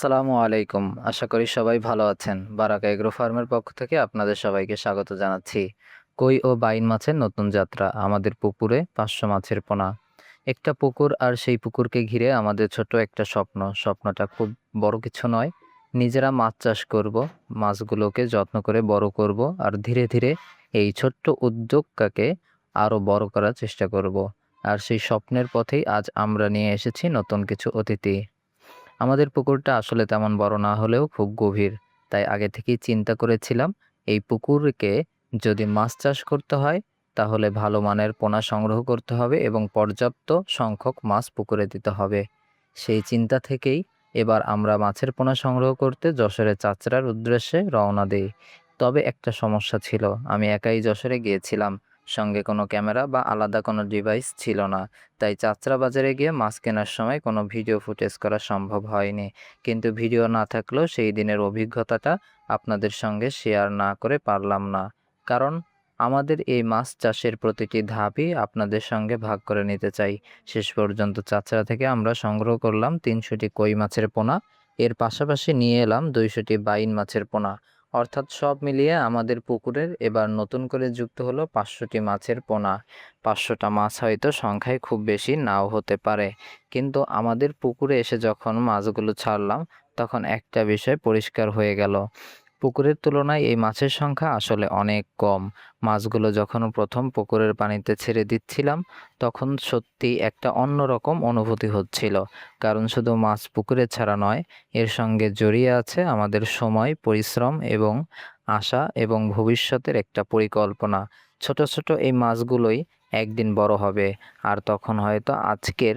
আসসালামু আলাইকুম। আশা করি সবাই ভালো আছেন। বারাকা এগ্রো ফার্মের পক্ষ থেকে আপনাদের সবাইকে স্বাগত জানাচ্ছি। কই ও বাইন মাছের নতুন যাত্রা, আমাদের পুকুরে 500 মাছের পোনা। একটা পুকুর আর সেই পুকুরকে ঘিরে আমাদের ছোট্ট একটা স্বপ্ন। স্বপ্নটা খুব বড় কিছু নয়। নিজেরা মাছ চাষ করব, মাছগুলোকে যত্ন করে বড় করব আর ধীরে ধীরে এই ছোট্ট উদ্যোগটাকে আরো বড় করার চেষ্টা করব। আর সেই স্বপ্নের পথেই আজ আমরা নিয়ে এসেছি নতুন কিছু অতিথি। আমাদের পুকুরটা আসলে তেমন বড় না হলেও খুব গভীর, তাই আগে থেকেই চিন্তা করেছিলাম এই পুকুরকে যদি মাছ চাষ করতে হয় তাহলে ভালো মানের পোনা সংগ্রহ করতে হবে এবং পর্যাপ্ত সংখ্যক মাছ পুকুরে দিতে হবে। সেই চিন্তা থেকেই এবার আমরা মাছের পোনা সংগ্রহ করতে যশোরের চাচড়ার উদ্দেশ্যে রওনা দেই। তবে একটা সমস্যা ছিল, আমি একাই যশোরে গিয়েছিলাম, সঙ্গে কোনো ক্যামেরা বা আলাদা কোনো ডিভাইস ছিল না। তাই চাচড়া বাজারে গিয়ে মাছ কেনার সময় কোনো ভিডিও ফুটেজ করা সম্ভব হয়নি। কিন্তু ভিডিও না থাকলেও সেই দিনের অভিজ্ঞতাটা আপনাদের সঙ্গে শেয়ার না করে পারলাম না, কারণ আমাদের এই মাছ চাষের প্রতিটি ধাপই আপনাদের সঙ্গে ভাগ করে নিতে চাই। শেষ পর্যন্ত চাচড়া থেকে আমরা সংগ্রহ করলাম 300টি কই মাছের পোনা, এর পাশাপাশি নিয়ে এলাম 200টি বাইন মাছের পোনা। অর্থাৎ সব মিলিয়ে আমাদের পুকুরের এবার নতুন করে যুক্ত হলো 500টি মাছের পোনা। 500টা মাছ হয়তো সংখ্যায় খুব বেশি নাও হতে পারে, কিন্তু আমাদের পুকুরে এসে যখন মাছগুলো ছাড়লাম তখন একটা বিষয় পরিষ্কার হয়ে গেল। পুকুরের তুলনায় এই মাছের সংখ্যা আসলে অনেক কম। মাছগুলো যখন প্রথম পুকুরের পানিতে ছেড়ে দিচ্ছিলাম তখন সত্যি একটা অন্যরকম অনুভূতি হচ্ছিল, কারণ শুধু মাছ পুকুরে ছাড়া নয়, এর সঙ্গে জড়িয়ে আছে আমাদের সময়, পরিশ্রম এবং আশা এবং ভবিষ্যতের একটা পরিকল্পনা। ছোট ছোট এই মাছগুলোই একদিন বড় হবে, আর তখন হয়তো আজকের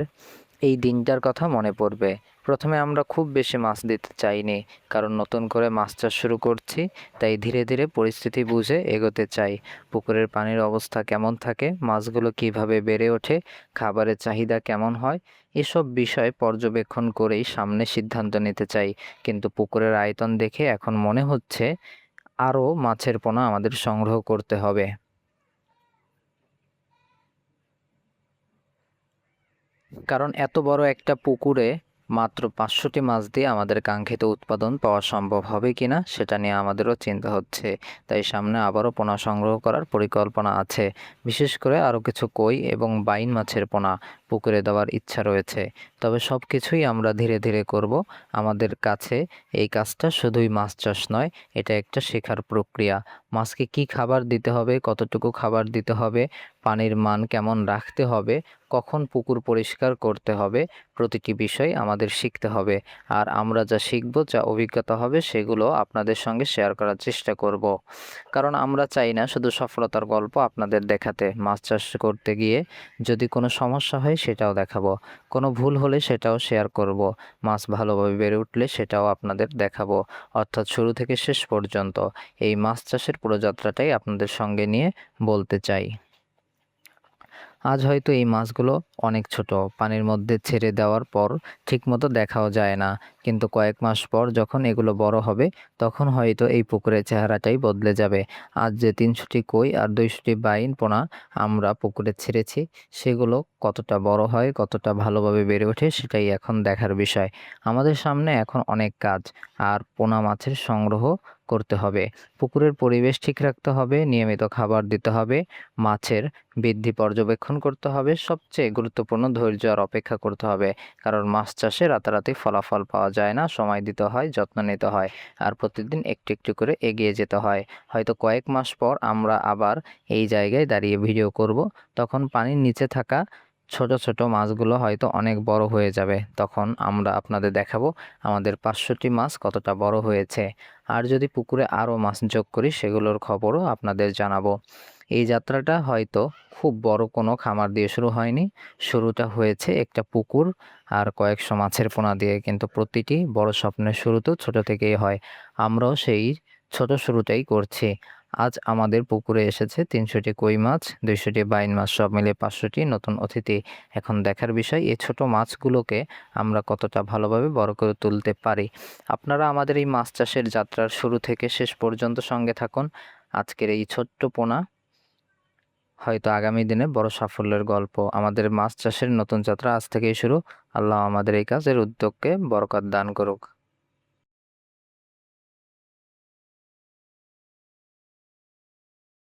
এই দিনটার কথা মনে পড়বে। প্রথমে আমরা খুব বেশি মাছ দিতে চাইনি, কারণ নতুন করে মাছ চাষ শুরু করছি, তাই ধীরে ধীরে পরিস্থিতি বুঝে এগোতে চাই। পুকুরের পানির অবস্থা কেমন থাকে, মাছগুলো কিভাবে বেড়ে ওঠে, খাবারের চাহিদা কেমন হয়, এসব বিষয় পর্যবেক্ষণ করেই সামনে সিদ্ধান্ত নিতে চাই। কিন্তু পুকুরের আয়তন দেখে এখন মনে হচ্ছে আরও মাছের পোনা আমাদের সংগ্রহ করতে হবে। কারণ এত বড় একটা পুকুরে মাত্র 500টি মাছ দিয়ে আমাদের কাঙ্ক্ষিত উৎপাদন পাওয়া সম্ভব হবে কিনা সেটা নিয়ে আমাদেরও চিন্তা হচ্ছে। তাই সামনে আবারও পোনা সংগ্রহ করার পরিকল্পনা আছে। বিশেষ করে আরও কিছু কই এবং বাইন মাছের পোনা পুকুরে দেওয়ার ইচ্ছা রয়েছে। তবে সব কিছুই আমরা ধীরে ধীরে করব। আমাদের কাছে এই কাজটা শুধুই মাছ চাষ নয়, এটা একটা শেখার প্রক্রিয়া। মাছকে কি খাবার দিতে হবে, কতটুকু খাবার দিতে হবে, পানির মান কেমন রাখতে হবে, কখন পুকুর পরিষ্কার করতে হবে, প্রতিটি বিষয় আমাদের শিখতে হবে। আর আমরা যা শিখব, যা অভিজ্ঞতা হবে, সেগুলো আপনাদের সঙ্গে শেয়ার করার চেষ্টা করব। কারণ আমরা চাই না শুধু সফলতার গল্প আপনাদের দেখাতে, মাছ চাষ করতে গিয়ে যদি কোনো সমস্যা হয় সেটাও দেখাবো, কোনো ভুল হলে সেটাও শেয়ার করব, মাছ ভালোভাবে বেড়ে উঠলে সেটাও আপনাদের দেখাবো। অর্থাৎ শুরু থেকে শেষ পর্যন্ত এই মাছ চাষের পুরো যাত্রাটাই আপনাদের সঙ্গে নিয়ে বলতে চাই। আজ হয়তো এই মাছগুলো অনেক ছোট, পানির মধ্যে ছেড়ে দেওয়ার পর ঠিকমতো দেখাও যায় না, কিন্তু কয়েক মাস পর যখন এগুলো বড় হবে তখন হয়তো এই পুকুরের চেহারাটাই বদলে যাবে। আজ যে 300টি কই আর 200টি বাইন পোনা আমরা পুকুরে ছেড়েছি, সেগুলো কতটা বড় হয়, কতটা ভালোভাবে বেড়ে ওঠে, সেটাই এখন দেখার বিষয়। আমাদের সামনে এখন অনেক কাজ, আর পোনা মাছের সংগ্রহ করতে হবে, পুকুরের পরিবেশ ঠিক রাখতে হবে, নিয়মিত খাবার দিতে হবে, মাছের বৃদ্ধি পর্যবেক্ষণ করতে হবে, সবচেয়ে গুরুত্বপূর্ণ ধৈর্য আর অপেক্ষা করতে হবে। কারণ মাছ চাষে রাতারাতি ফলাফল পাওয়া যায় না, সময় দিতে হয়, যত্ন নিতে হয়, আর প্রতিদিন একটু একটু করে এগিয়ে যেতে হয়। হয়তো কয়েক মাস পর আমরা আবার এই জায়গায় দাঁড়িয়ে ভিডিও করব, তখন পানির নিচে থাকা ছোট ছোট মাছগুলো হয়তো অনেক বড় হয়ে যাবে, তখন আমরা আপনাদের দেখাবো আমাদের 500টি মাছ কতটা বড় হয়েছে। আর যদি পুকুরে আরও মাছ যোগ করি সেগুলোর খবরও আপনাদের জানাবো। এই যাত্রাটা হয়তো খুব বড় কোনো খামার দিয়ে শুরু হয়নি, শুরুটা হয়েছে একটা পুকুর আর কয়েকশো মাছের পোনা দিয়ে, কিন্তু প্রতিটি বড় স্বপ্নের শুরু তো ছোট থেকেই হয়। আমরাও সেই ছোট শুরুটাই করছি। আজ আমাদের পুকুরে এসেছে 300টি কই মাছ, 200টি বাইন মাছ, সব মিলে 500টি নতুন অতিথি। এখন দেখার বিষয় এই ছোট মাছগুলোকে আমরা কতটা ভালোভাবে বড় করে তুলতে পারি। আপনারা আমাদের এই মাছ চাষের যাত্রার শুরু থেকে শেষ পর্যন্ত সঙ্গে থাকুন। আজকের এই ছোট্ট পোনা হয়তো আগামী দিনে বড় সাফল্যের গল্প। আমাদের মাছ চাষের নতুন যাত্রা আজ থেকেই শুরু। আল্লাহ আমাদের এই কাজের উদ্যোগকে বরকত দান করুক।